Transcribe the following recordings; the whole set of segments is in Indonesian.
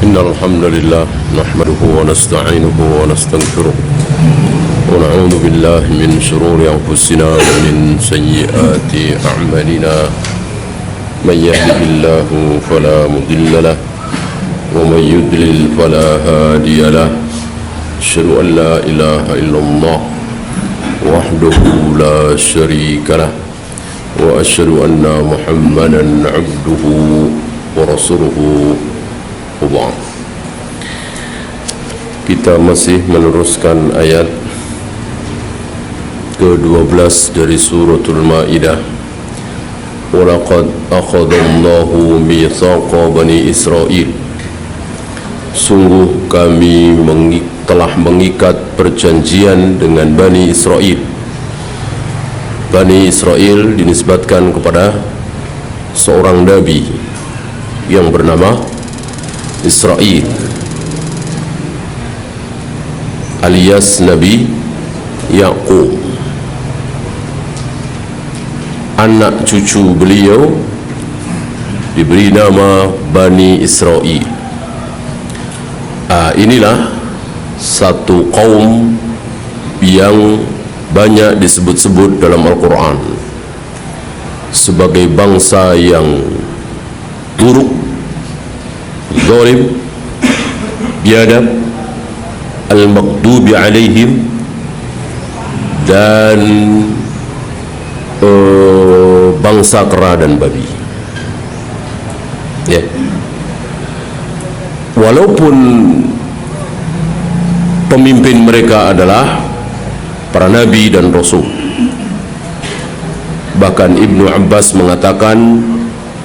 إن الحمد لله نحمده ونستعينه ونستغفره ونعوذ بالله من شرور أنفسنا ومن سيئات أعمالنا من يهده الله فلا مضل له ومن يضلل فلا هادي له أشهد أن لا إله إلا الله وحده لا شريك له وأشهد أن محمدا عبده ورسوله. Kita masih meneruskan ayat ke-12 dari suratul Maidah. Walaqad akhadallahu mitsaqa bani Israil. Sungguh kami telah mengikat perjanjian dengan Bani Israil. Bani Israil dinisbatkan kepada seorang nabi yang bernama Israil, alias Nabi Yaqub. Anak cucu beliau diberi nama Bani Israil. Inilah satu kaum yang banyak disebut-sebut dalam Al-Quran sebagai bangsa yang buruk, zalim, biadab, al-maghdubi alaihim, dan bangsa kera dan babi. Ya. Walaupun pemimpin mereka adalah para nabi dan rasul, bahkan Ibnu Abbas mengatakan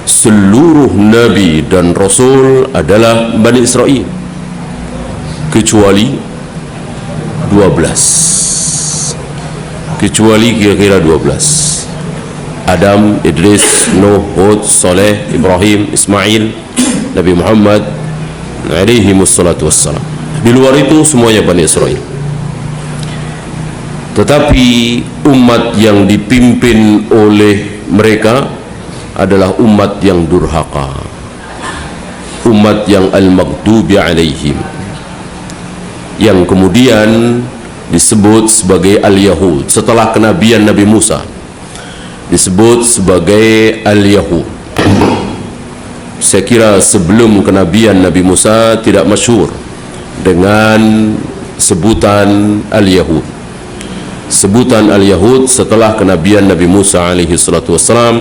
seluruh nabi dan rasul adalah Bani Israil kecuali 12, kecuali kira-kira 12: Adam, Idris, Nuh, Hud, Saleh, Ibrahim, Ismail, Nabi Muhammad alaihi wassalatu wassalam. Di luar itu semuanya Bani Israil. Tetapi umat yang dipimpin oleh mereka adalah umat yang durhaka, umat yang al-maghdubi alaihim, yang kemudian disebut sebagai al-Yahud. Setelah kenabian Nabi Musa disebut sebagai al-Yahud. Saya kira sebelum kenabian Nabi Musa tidak masyhur dengan sebutan al-Yahud. Sebutan al-Yahud setelah kenabian Nabi Musa alaihi salatu wassalam,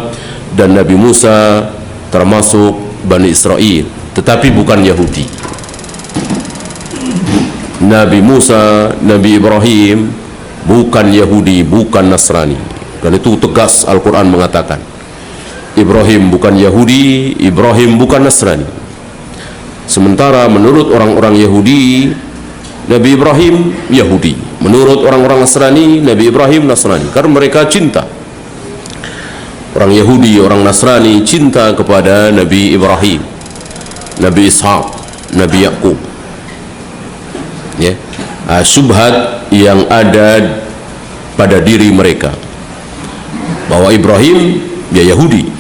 dan Nabi Musa termasuk Bani Israil, tetapi bukan Yahudi. Nabi Musa, Nabi Ibrahim bukan Yahudi, bukan Nasrani. Dan itu tegas Al-Quran mengatakan Ibrahim bukan Yahudi, Ibrahim bukan Nasrani. Sementara menurut orang-orang Yahudi, Nabi Ibrahim Yahudi. Menurut orang-orang Nasrani, Nabi Ibrahim Nasrani. Karena mereka cinta, orang Yahudi, orang Nasrani cinta kepada Nabi Ibrahim, Nabi Ishaq, Nabi Yaqub. Ya. Syubhat yang ada pada diri mereka bahwa Ibrahim dia Yahudi.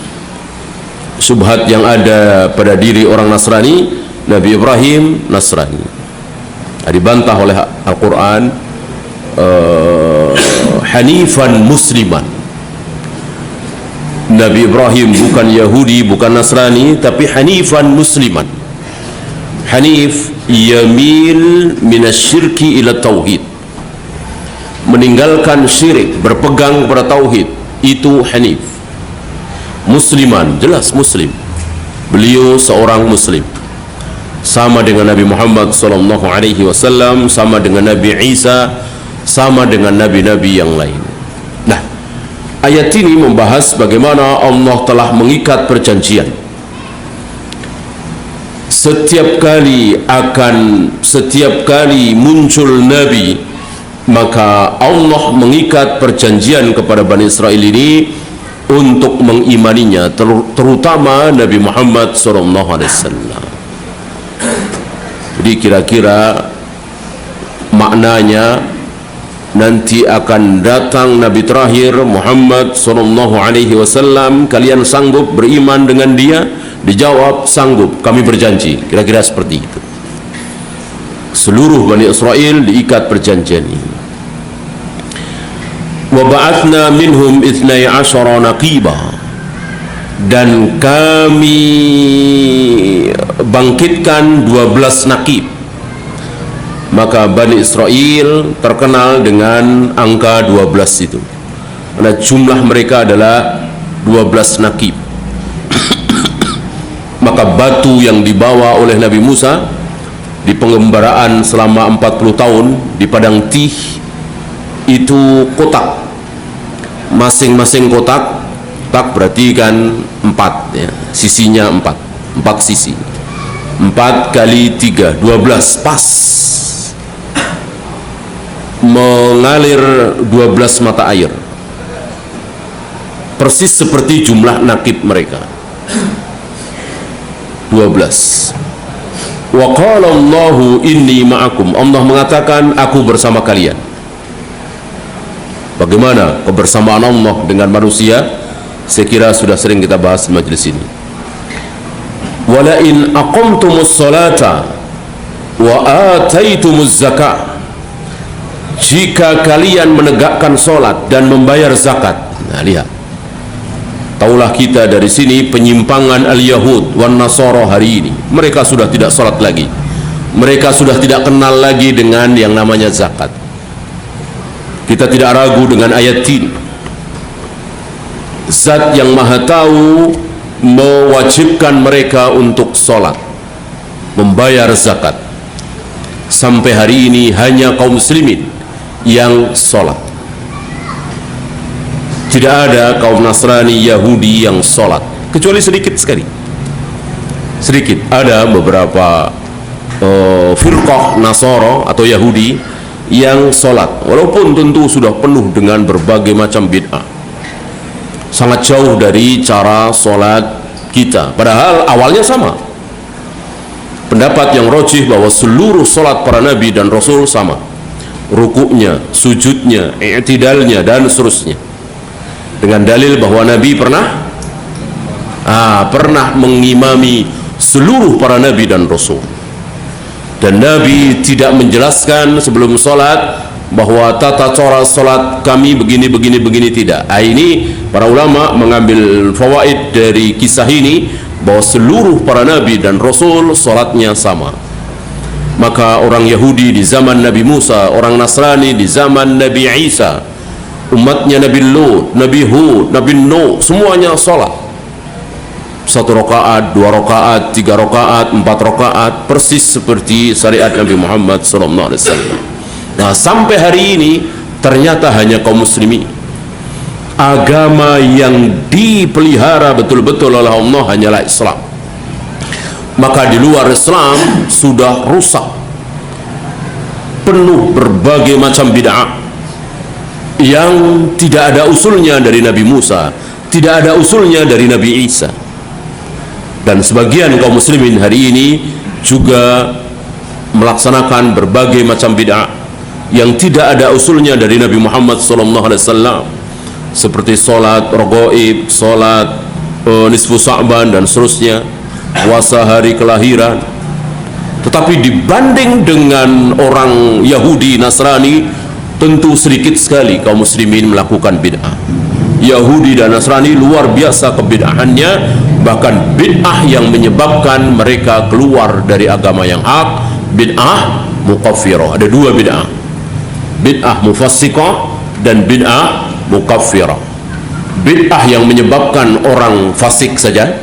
Syubhat yang ada pada diri orang Nasrani, Nabi Ibrahim Nasrani. Dibantah oleh Al-Quran, hanifan musliman. Nabi Ibrahim bukan Yahudi, bukan Nasrani, tapi hanifan musliman. Hanif yamil minasyirki ila tauhid, meninggalkan syirik, berpegang pada tauhid, itu hanif. Musliman, jelas muslim, beliau seorang muslim, sama dengan Nabi Muhammad sallallahu alaihi wasallam, sama dengan Nabi Isa, sama dengan nabi-nabi yang lain. Nah, ayat ini membahas bagaimana Allah telah mengikat perjanjian. Setiap kali muncul nabi, maka Allah mengikat perjanjian kepada Bani Israil ini untuk mengimaninya, terutama Nabi Muhammad SAW. Jadi kira-kira maknanya nanti akan datang Nabi terakhir Muhammad SAW, kalian sanggup beriman dengan dia? Dijawab, sanggup, kami berjanji. Kira-kira seperti itu. seluruh Bani Israel diikat perjanjian ini. Wa ba'athna minhum 12 naqiba, dan kami bangkitkan 12 naqib. Maka Bani Israel terkenal dengan angka 12 itu, karena jumlah mereka adalah 12 naqib. Maka batu yang dibawa oleh Nabi Musa di pengembaraan selama 40 tahun di Padang Tih itu kotak, masing-masing kotak berarti kan 4 ya, sisinya 4 sisi, 4 kali 3 12, pas mengalir 12 mata air, persis seperti jumlah nakib mereka 12. Wa qala Allahu inni ma'akum, Allah mengatakan aku bersama kalian. Bagaimana kebersamaan Allah dengan manusia? Saya kira sudah sering kita bahas di majelis ini. Wala in aqamtumus salata wa ataitumuz zakah, jika kalian menegakkan solat dan membayar zakat. Nah, lihat, taulah kita dari sini penyimpangan al-Yahud wan Nasara hari ini. Mereka sudah tidak solat lagi, mereka sudah tidak kenal lagi dengan yang namanya zakat. Kita tidak ragu dengan ayat ini. Zat yang maha tahu mewajibkan mereka untuk solat, membayar zakat. Sampai hari ini hanya kaum muslimin yang solat. Tidak ada kaum Nasrani, Yahudi yang solat, kecuali sedikit sekali. Sedikit. Ada beberapa firqah Nasara atau Yahudi yang solat, walaupun tentu sudah penuh dengan berbagai macam bid'ah, sangat jauh dari cara solat kita, padahal awalnya sama. Pendapat yang rajih bahwa seluruh solat para nabi dan rasul sama, rukuknya, sujudnya, i'tidalnya, dan seterusnya, dengan dalil bahwa nabi pernah mengimami seluruh para nabi dan rasul. Dan Nabi tidak menjelaskan sebelum solat bahwa tata cara solat kami begini, tidak. Ini para ulama mengambil fawaid dari kisah ini, bahwa seluruh para nabi dan rasul solatnya sama. Maka orang Yahudi di zaman Nabi Musa, orang Nasrani di zaman Nabi Isa, umatnya Nabi Lut, Nabi Hud, Nabi Nuh, semuanya solat 1 rakaat, 2 rakaat, 3 rakaat, 4 rakaat, persis seperti syariat Nabi Muhammad SAW. Nah, sampai hari ini ternyata hanya kaum muslimin. Agama yang dipelihara betul-betul oleh Allah hanyalah Islam. Maka di luar Islam sudah rusak, penuh berbagai macam bid'ah yang tidak ada usulnya dari Nabi Musa, tidak ada usulnya dari Nabi Isa. Dan sebagian kaum muslimin hari ini juga melaksanakan berbagai macam bid'ah yang tidak ada usulnya dari Nabi Muhammad SAW, seperti solat raghaib, solat nisfu Sa'ban dan seterusnya, puasa hari kelahiran. Tetapi dibanding dengan orang Yahudi, Nasrani, tentu sedikit sekali kaum muslimin melakukan bid'ah. Yahudi dan Nasrani luar biasa kebid'ahannya, bahkan bid'ah yang menyebabkan mereka keluar dari agama yang hak, bid'ah mukaffirah. Ada 2 bid'ah, bid'ah mufassiqah dan bid'ah mukaffirah. Bid'ah yang menyebabkan orang fasik saja,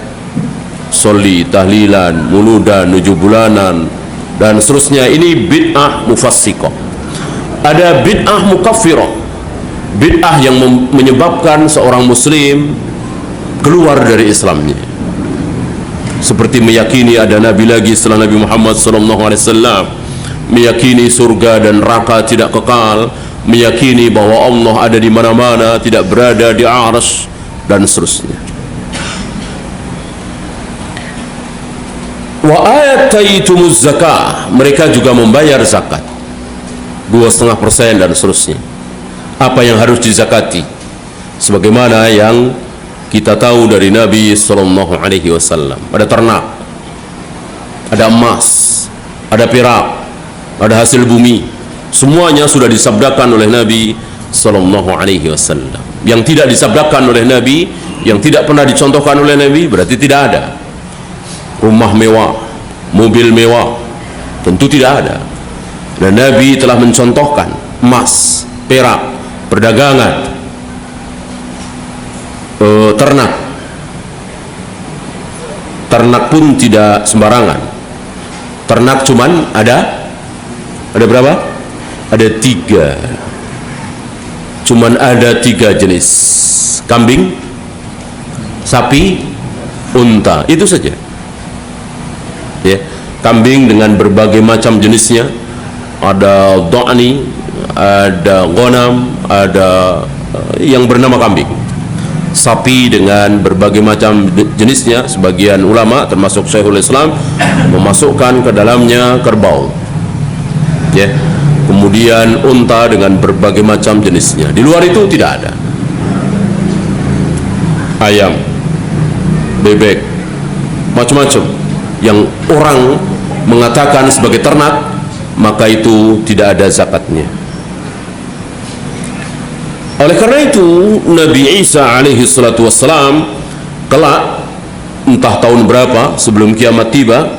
soli, tahlilan, muludan, 7 bulanan dan seterusnya, ini bid'ah mufassiqah. Ada bid'ah mukaffirah, bid'ah yang menyebabkan seorang muslim keluar dari Islamnya, seperti meyakini ada nabi lagi setelah Nabi Muhammad SAW, meyakini surga dan neraka tidak kekal, meyakini bahwa Allah ada di mana-mana, tidak berada di arsy dan seterusnya. Wa ataitumuz zakah, mereka juga membayar zakat 2,5% dan seterusnya. Apa yang harus dizakati? Sebagaimana yang kita tahu dari Nabi SAW, ada ternak, ada emas, ada perak, ada hasil bumi. Semuanya sudah disabdakan oleh Nabi sallallahu alaihi wasallam. Yang tidak disabdakan oleh Nabi, yang tidak pernah dicontohkan oleh Nabi, berarti tidak ada. Rumah mewah, mobil mewah, tentu tidak ada. Dan Nabi telah mencontohkan emas, perak, perdagangan, ternak. Ternak pun tidak sembarangan. Ternak cuman ada berapa? Ada 3. Cuman ada 3 jenis: kambing, sapi, unta. Itu saja. Ya, kambing dengan berbagai macam jenisnya. Ada dha'ni, ada ghanam, ada yang bernama kambing. Sapi dengan berbagai macam jenisnya. Sebagian ulama termasuk Syekhul Islam memasukkan ke dalamnya kerbau. Ya. Kemudian unta dengan berbagai macam jenisnya. Di luar itu tidak ada. Ayam, bebek, macam-macam yang orang mengatakan sebagai ternak, maka itu tidak ada zakatnya. Oleh karena itu Nabi Isa alaihi salatu wassalam kelak, entah tahun berapa sebelum kiamat tiba,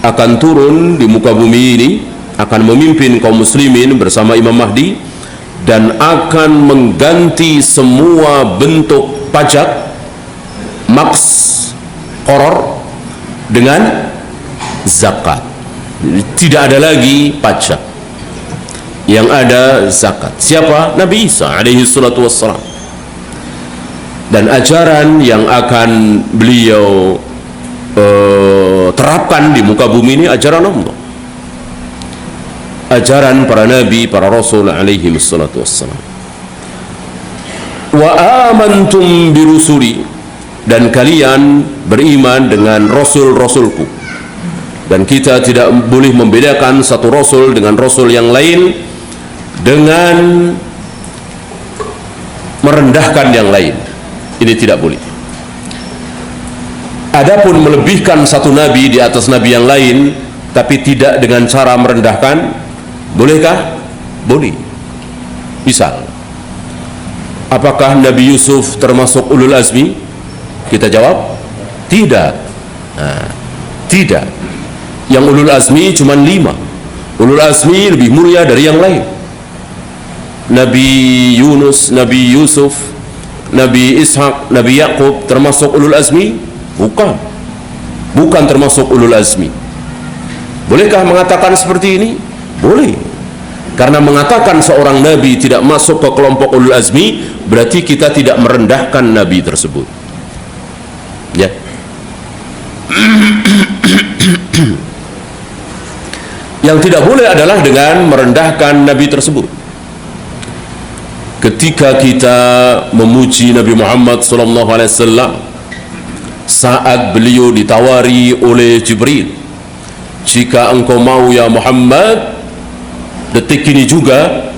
akan turun di muka bumi ini, akan memimpin kaum muslimin bersama Imam Mahdi, dan akan mengganti semua bentuk pajak, maks, koror dengan zakat. Tidak ada lagi pajak, yang ada zakat. Siapa? Nabi Isa alaihi salatu wassalam. Dan ajaran yang akan beliau terapkan di muka bumi ini ajaran Allah, ajaran para nabi, para rasul alaihi salatu wassalam. Wa amantum birusuli, dan kalian beriman dengan rasul-rasulku. Dan kita tidak boleh membedakan satu rasul dengan rasul yang lain dengan merendahkan yang lain. Ini tidak boleh. Adapun melebihkan satu nabi di atas nabi yang lain, tapi tidak dengan cara merendahkan, bolehkah? Boleh. Misal, apakah Nabi Yusuf termasuk ulul azmi? Kita jawab, tidak. Tidak. Yang ulul azmi cuma 5. Ulul azmi lebih mulia dari yang lain. Nabi Yunus, Nabi Yusuf, Nabi Ishak, Nabi Yaqub termasuk ulul azmi? Bukan. Bukan termasuk ulul azmi. Bolehkah mengatakan seperti ini? Boleh. Karena mengatakan seorang nabi tidak masuk ke kelompok ulul azmi, berarti kita tidak merendahkan nabi tersebut. Ya. Yang tidak boleh adalah dengan merendahkan nabi tersebut. Ketika kita memuji Nabi Muhammad SAW saat beliau ditawari oleh Jibril, jika engkau mau ya Muhammad, detik ini juga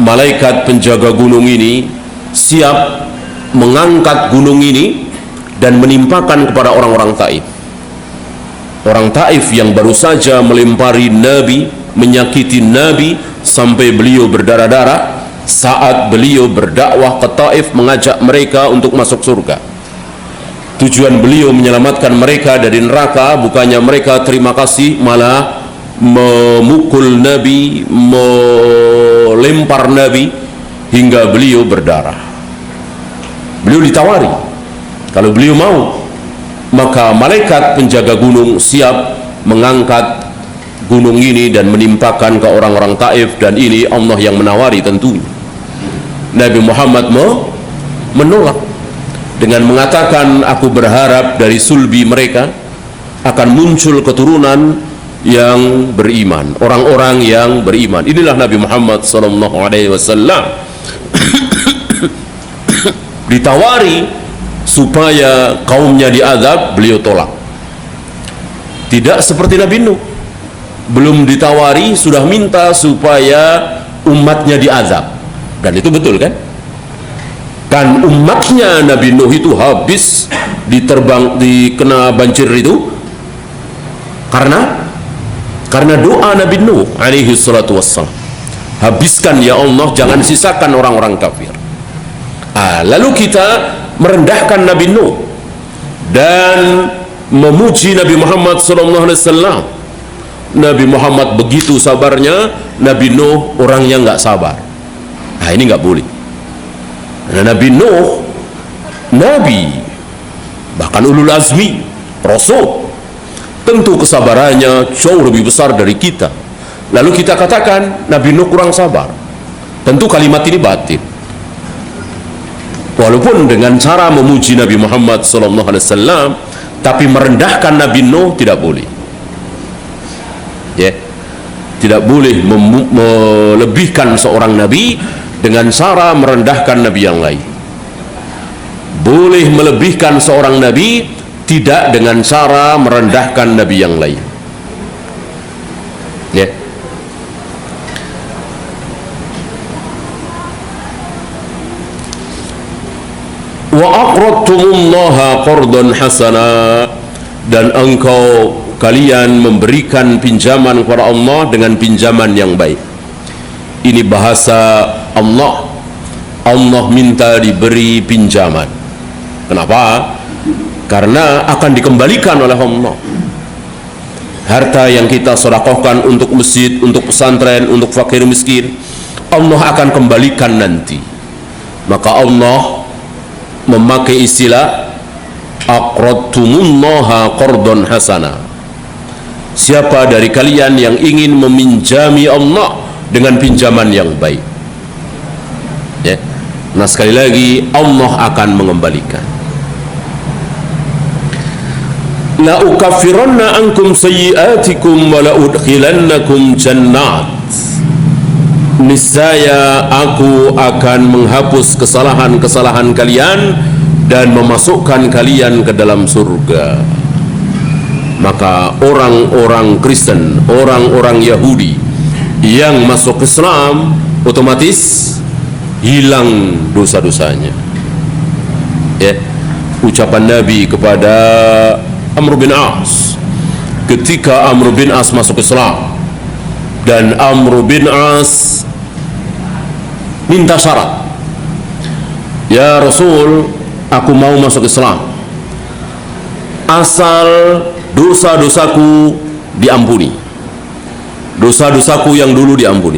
malaikat penjaga gunung ini siap mengangkat gunung ini dan menimpakan kepada orang-orang Taif. Orang Taif yang baru saja melempari Nabi, menyakiti Nabi sampai beliau berdarah-darah saat beliau berdakwah ke Taif, mengajak mereka untuk masuk surga. Tujuan beliau menyelamatkan mereka dari neraka, bukannya mereka terima kasih, malah memukul Nabi, melempar Nabi hingga beliau berdarah. Beliau ditawari, kalau beliau mau, maka malaikat penjaga gunung siap mengangkat gunung ini dan menimpakan ke orang-orang Taif, dan ini Allah yang menawari tentunya. Nabi Muhammad menolak dengan mengatakan, aku berharap dari sulbi mereka akan muncul keturunan yang beriman, orang-orang yang beriman. Inilah Nabi Muhammad SAW. Ditawari supaya kaumnya diazab, beliau tolak. Tidak seperti Nabi Nuh, belum ditawari sudah minta supaya umatnya diazab. Dan itu betul kan? Kan umatnya Nabi Nuh itu habis dikena banjir itu karena Karena doa Nabi Nuh alaihi salatu wassalam, habiskan ya Allah, jangan sisakan orang-orang kafir. Lalu kita merendahkan Nabi Nuh dan memuji Nabi Muhammad sallallahu alaihi wasallam. Nabi Muhammad begitu sabarnya, Nabi Nuh orang yang nggak sabar. Ini nggak boleh. Karena Nabi Nuh nabi, bahkan ulul azmi, rasul, tentu kesabarannya jauh lebih besar dari kita. Lalu kita katakan Nabi Nuh kurang sabar, tentu kalimat ini batil. Walaupun dengan cara memuji Nabi Muhammad SAW, tapi merendahkan Nabi Nuh tidak boleh. Tidak boleh melebihkan seorang nabi dengan cara merendahkan nabi yang lain. Boleh melebihkan seorang nabi, tidak dengan cara merendahkan nabi yang lain. Wa aqradtumullaha qardan hasana, dan engkau kalian memberikan pinjaman kepada Allah dengan pinjaman yang baik. Ini bahasa Allah. Allah minta diberi pinjaman. Kenapa? Karena akan dikembalikan oleh Allah. Harta yang kita sedekahkan untuk masjid, untuk pesantren, untuk fakir miskin, Allah akan kembalikan nanti. Maka Allah memakai istilah aqradtumullaha qardan hasana. Siapa dari kalian yang ingin meminjami Allah dengan pinjaman yang baik, nah sekali lagi Allah akan mengembalikan. La ukaffiranna ankum sayyi'atikum wa la udkhilannakum jannat. Niscaya aku akan menghapus kesalahan-kesalahan kalian dan memasukkan kalian ke dalam surga. Maka orang-orang Kristen, orang-orang Yahudi yang masuk Islam, otomatis hilang dosa-dosanya. Ucapan Nabi kepada Amr bin As ketika Amr bin As masuk Islam, dan Amr bin As minta syarat, ya Rasul, aku mau masuk Islam asal dosa-dosaku diampuni, dosa-dosaku yang dulu diampuni.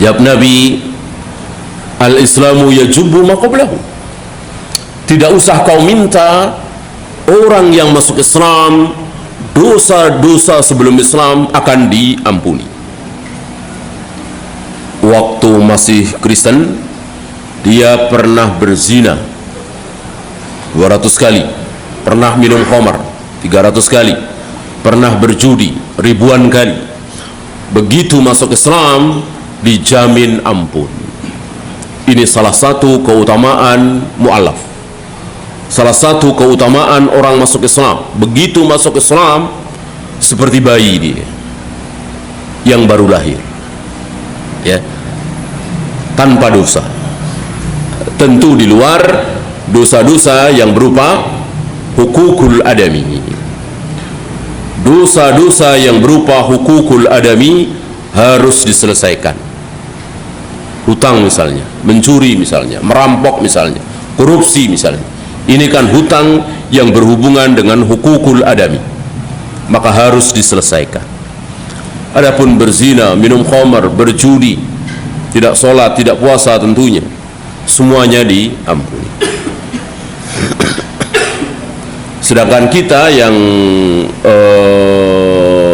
Jawab Nabi, al-Islamu yajubbu ma qablahu. Tidak usah kau minta orang yang masuk Islam, dosa-dosa sebelum Islam akan diampuni. Waktu masih Kristen, dia pernah berzina 200 kali, pernah minum khamar 300 kali, pernah berjudi ribuan kali. Begitu masuk Islam, dijamin ampun. Ini salah satu keutamaan mu'alaf, salah satu keutamaan orang masuk Islam. Begitu masuk Islam, seperti bayi dia yang baru lahir, tanpa dosa. Tentu di luar dosa-dosa yang berupa hukukul adami. Dosa-dosa yang berupa hukukul adami harus diselesaikan. Hutang misalnya, mencuri misalnya, merampok misalnya, korupsi misalnya. Ini kan hutang yang berhubungan dengan hukukul adami, maka harus diselesaikan. Adapun berzina, minum khamar, berjudi, tidak sholat, tidak puasa, tentunya semuanya diampuni. Sedangkan kita yang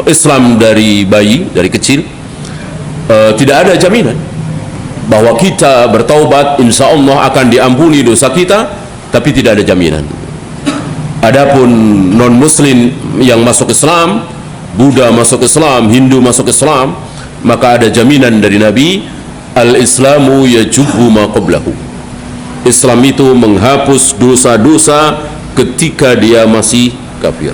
Islam dari bayi, dari kecil, tidak ada jaminan bahwa kita bertaubat insya Allah akan diampuni dosa kita, tapi tidak ada jaminan. Adapun non muslim yang masuk Islam, Buddha masuk Islam, Hindu masuk Islam, maka ada jaminan dari Nabi, al-Islamu yajubbu ma qablahu. Islam itu menghapus dosa-dosa ketika dia masih kafir.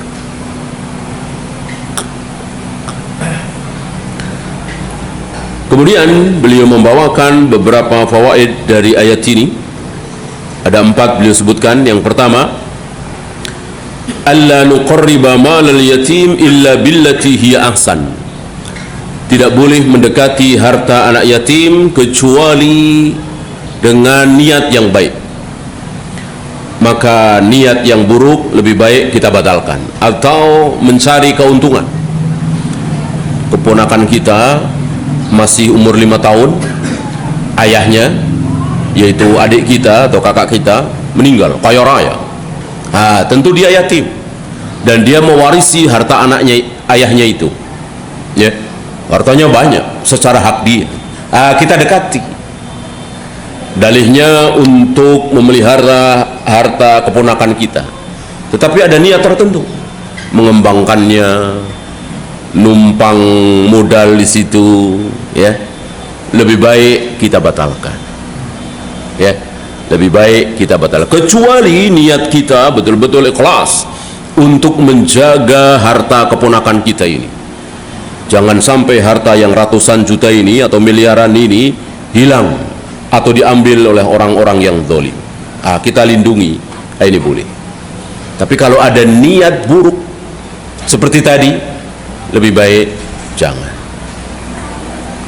Kemudian beliau membawakan beberapa fawaid dari ayat ini. Ada 4 beliau sebutkan. Yang pertama, alla nuqarriba malal yatim illa billati hiya ahsan. Tidak boleh mendekati harta anak yatim kecuali dengan niat yang baik. Maka niat yang buruk lebih baik kita batalkan. Atau mencari keuntungan. Keponakan kita masih umur 5 tahun, ayahnya, yaitu adik kita atau kakak kita, meninggal kaya raya. Tentu dia yatim dan dia mewarisi harta anaknya, ayahnya itu, ya, hartanya banyak secara hak dia. Kita dekati, dalihnya untuk memelihara harta keponakan kita, tetapi ada niat tertentu, mengembangkannya, numpang modal di situ, ya, lebih baik kita batalkan, ya, lebih baik kita batalkan, kecuali niat kita betul-betul ikhlas untuk menjaga harta keponakan kita ini. Jangan sampai harta yang ratusan juta ini atau miliaran ini hilang atau diambil oleh orang-orang yang zalim. Kita lindungi, ini boleh. Tapi kalau ada niat buruk seperti tadi, lebih baik jangan,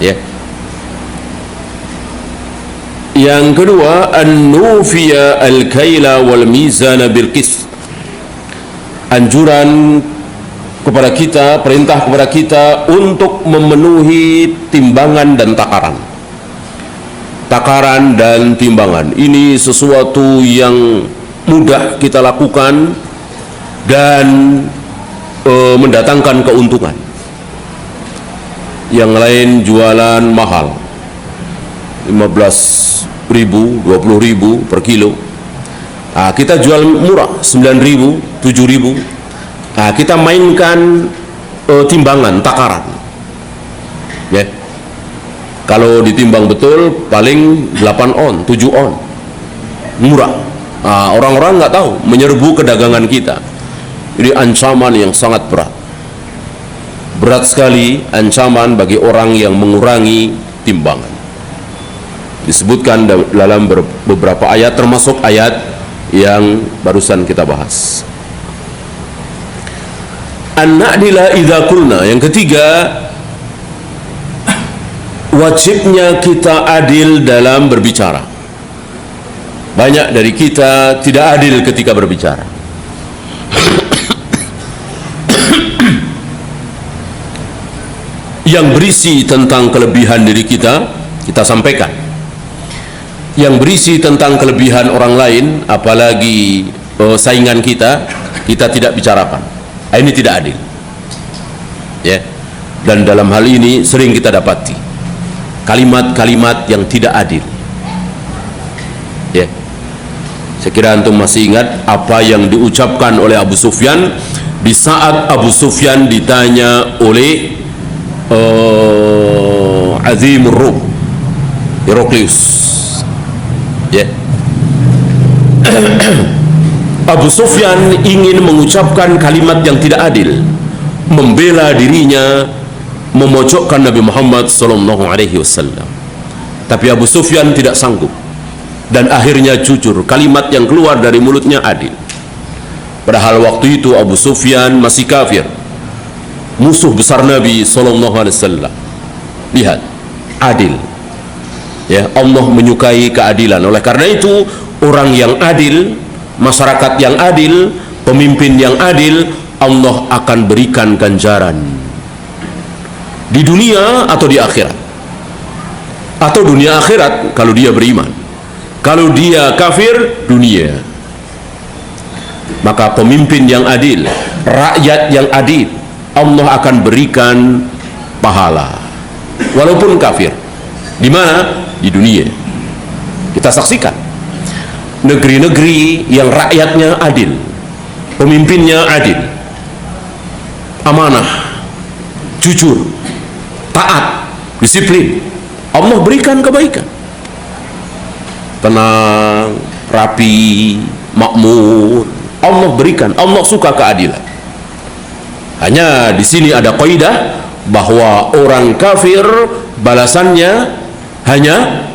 ya. Yang kedua, an-nufiya al-kaila wal mizana bil qist. Anjuran kepada kita, perintah kepada kita untuk memenuhi timbangan dan takaran. Takaran dan timbangan ini sesuatu yang mudah kita lakukan dan mendatangkan keuntungan. Yang lain jualan mahal, 15.000, 20.000 per kilo. Kita jual murah, 9.000, 7.000. Kita mainkan timbangan, takaran, ya. Kalau ditimbang betul paling 8 on, 7 on, murah. Orang-orang nggak tahu, menyerbu kedagangan kita. Ini ancaman yang sangat berat. Berat sekali ancaman bagi orang yang mengurangi timbangan. Disebutkan dalam beberapa ayat, termasuk ayat yang barusan kita bahas. An-na'dila idza qulna. Yang ketiga, wajibnya kita adil dalam berbicara. Banyak dari kita tidak adil ketika berbicara. Yang berisi tentang kelebihan diri kita, kita sampaikan. Yang berisi tentang kelebihan orang lain, apalagi saingan kita, kita tidak bicarakan. Ini tidak adil, ya. Dan dalam hal ini sering kita dapati kalimat-kalimat yang tidak adil, ya. Saya kira antum masih ingat apa yang diucapkan oleh Abu Sufyan di saat Abu Sufyan ditanya oleh Azimur Rum, Heraklius, ya. Abu Sufyan ingin mengucapkan kalimat yang tidak adil, membela dirinya, memojokkan Nabi Muhammad SAW. Tapi Abu Sufyan tidak sanggup, dan akhirnya jujur, kalimat yang keluar dari mulutnya adil. Padahal waktu itu Abu Sufyan masih kafir, musuh besar Nabi SAW. Lihat, adil, ya. Allah menyukai keadilan. Oleh karena itu, orang yang adil, masyarakat yang adil, pemimpin yang adil, Allah akan berikan ganjaran di dunia atau di akhirat. Atau dunia akhirat kalau dia beriman. Kalau dia kafir, dunia. Maka pemimpin yang adil, rakyat yang adil, Allah akan berikan pahala walaupun kafir. Di mana? Di dunia. Kita saksikan negeri-negeri yang rakyatnya adil, pemimpinnya adil, amanah, jujur, taat, disiplin, Allah berikan kebaikan, tenang, rapi, makmur. Allah berikan, Allah suka keadilan. Hanya di sini ada kaidah bahwa orang kafir balasannya hanya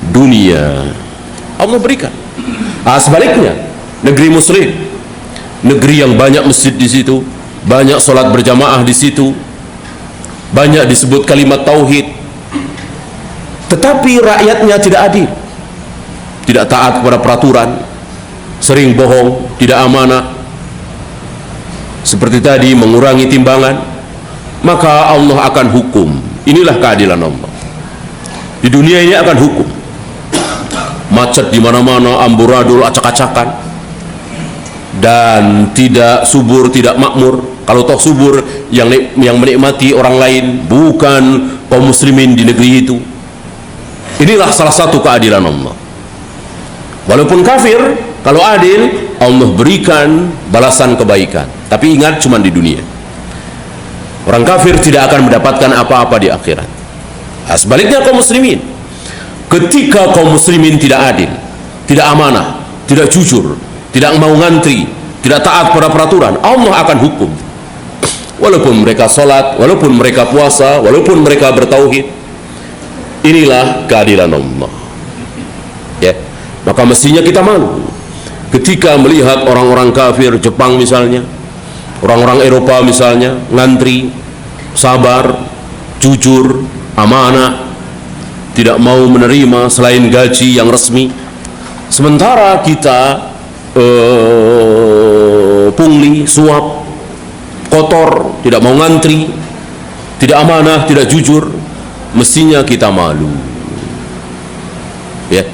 dunia. Allah berikan. Sebaliknya, negeri muslim, negeri yang banyak masjid di situ, banyak sholat berjamaah di situ, banyak disebut kalimat tauhid, tetapi rakyatnya tidak adil, tidak taat kepada peraturan, sering bohong, tidak amanah, seperti tadi mengurangi timbangan, maka Allah akan hukum. Inilah keadilan Allah. Di dunia ini akan hukum. Macet di mana-mana, amburadul, acak-acakan, dan tidak subur, tidak makmur. Kalau toh subur, yang menikmati orang lain bukan kaum muslimin di negeri itu. Inilah salah satu keadilan Allah. Walaupun kafir, kalau adil, Allah berikan balasan kebaikan. Tapi ingat, cuma di dunia. Orang kafir tidak akan mendapatkan apa-apa di akhirat. Nah, sebaliknya kaum muslimin, ketika kaum muslimin tidak adil, tidak amanah, tidak jujur, tidak mau ngantri, tidak taat pada peraturan, Allah akan hukum. Walaupun mereka sholat, walaupun mereka puasa, walaupun mereka bertauhid. Inilah keadilan Allah. Ya, maka mestinya kita malu ketika melihat orang-orang kafir, Jepang misalnya, orang-orang Eropa misalnya, ngantri, sabar, jujur, amanah, tidak mau menerima selain gaji yang resmi, sementara kita pungli, suap, kotor, tidak mau ngantri, tidak amanah, tidak jujur. Mestinya kita malu. Ya,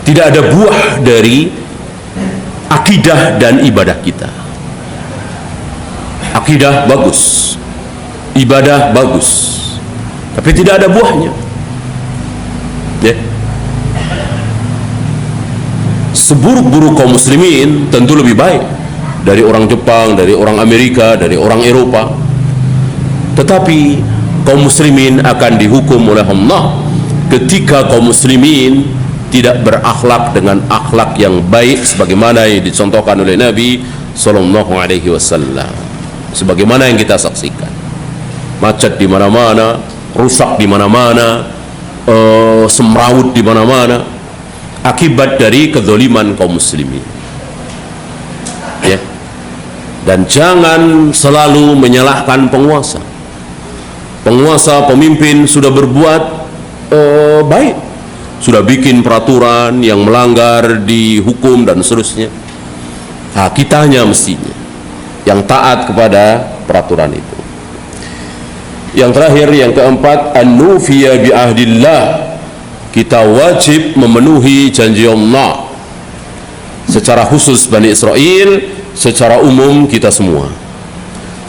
tidak ada buah dari akidah dan ibadah kita. Akidah bagus, ibadah bagus, tapi tidak ada buahnya. Ya. Seburuk-buruk kaum muslimin tentu lebih baik dari orang Jepang, dari orang Amerika, dari orang Eropa. Tetapi kaum muslimin akan dihukum oleh Allah ketika kaum muslimin tidak berakhlak dengan akhlak yang baik sebagaimana yang dicontohkan oleh Nabi sallallahu alaihi wasallam. Sebagaimana yang kita saksikan. Macet di mana-mana, rusak di mana-mana, semrawut di mana-mana, akibat dari kezaliman kaum muslimin. Ya. Dan jangan selalu menyalahkan penguasa. Penguasa, pemimpin sudah berbuat baik, sudah bikin peraturan yang melanggar dihukum dan seterusnya. Nah, kitanya mestinya yang taat kepada peraturan itu. Yang terakhir, yang keempat, an-nufiya bi ahdillah. Kita wajib memenuhi janji Allah, secara khusus Bani Israel, secara umum kita semua.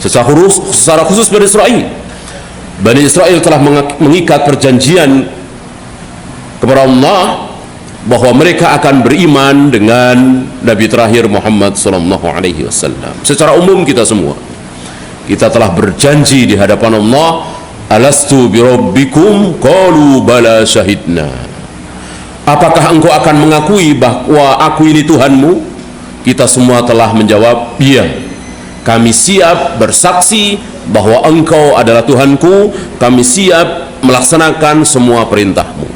Secara khusus Bani Israel. Bani Israel telah mengikat perjanjian kepada Allah bahwa mereka akan beriman dengan Nabi terakhir Muhammad sallallahu alaihi wasallam. Secara umum kita semua, kita telah berjanji di hadapan Allah, alastu birabbikum qalu bala syahidna. Apakah engkau akan mengakui bahwa aku ini Tuhanmu? Kita semua telah menjawab, iya. Kami siap bersaksi bahwa engkau adalah Tuhanku, kami siap melaksanakan semua perintahmu.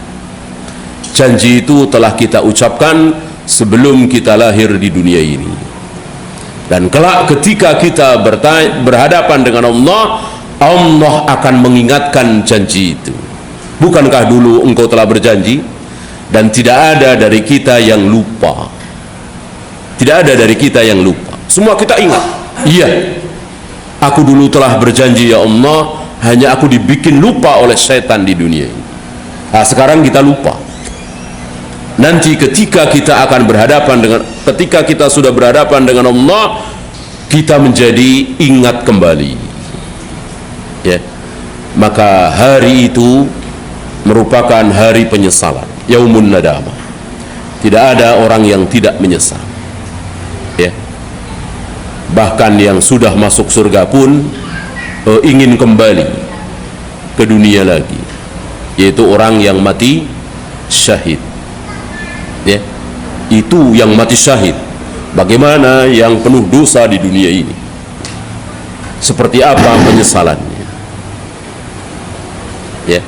Janji itu telah kita ucapkan sebelum kita lahir di dunia ini. Dan kelak ketika kita berhadapan dengan Allah, Allah akan mengingatkan janji itu. Bukankah dulu engkau telah berjanji? Dan tidak ada dari kita yang lupa. Tidak ada dari kita yang lupa. Semua kita ingat. Iya, aku dulu telah berjanji ya Allah, hanya aku dibikin lupa oleh setan di dunia ini. Nah, sekarang kita lupa. Nanti ketika kita sudah berhadapan dengan Allah, kita menjadi ingat kembali. Ya. Maka hari itu merupakan hari penyesalan, yaumun nadamah. Tidak ada orang yang tidak menyesal. Ya. Bahkan yang sudah masuk surga pun ingin kembali ke dunia lagi, yaitu orang yang mati syahid. Ya, itu yang mati syahid. Bagaimana yang penuh dosa di dunia ini? Seperti apa penyesalannya? Ya,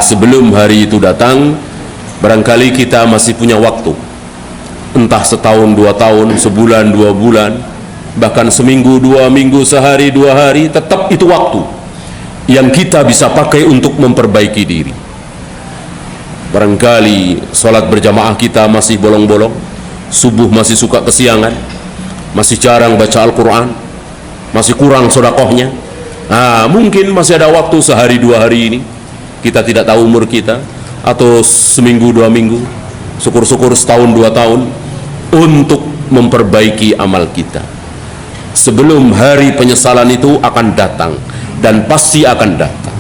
sebelum hari itu datang, barangkali kita masih punya waktu, entah setahun, 2 tahun, sebulan, 2 bulan, bahkan seminggu, 2 minggu, sehari, 2 hari, tetap itu waktu yang kita bisa pakai untuk memperbaiki diri. Barangkali sholat berjamaah kita masih bolong-bolong, subuh masih suka kesiangan, masih jarang baca Al-Quran, masih kurang sedekahnya. Mungkin masih ada waktu sehari 2 hari ini, kita tidak tahu umur kita, atau seminggu 2 minggu, syukur-syukur setahun 2 tahun, untuk memperbaiki amal kita sebelum hari penyesalan itu akan datang, dan pasti akan datang.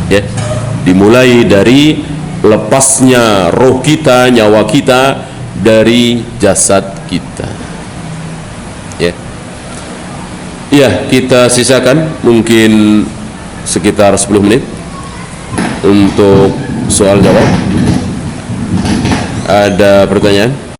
Ya, dimulai dari lepasnya roh kita, nyawa kita dari jasad kita. Ya, kita sisakan mungkin sekitar 10 menit untuk soal jawab. Ada pertanyaan?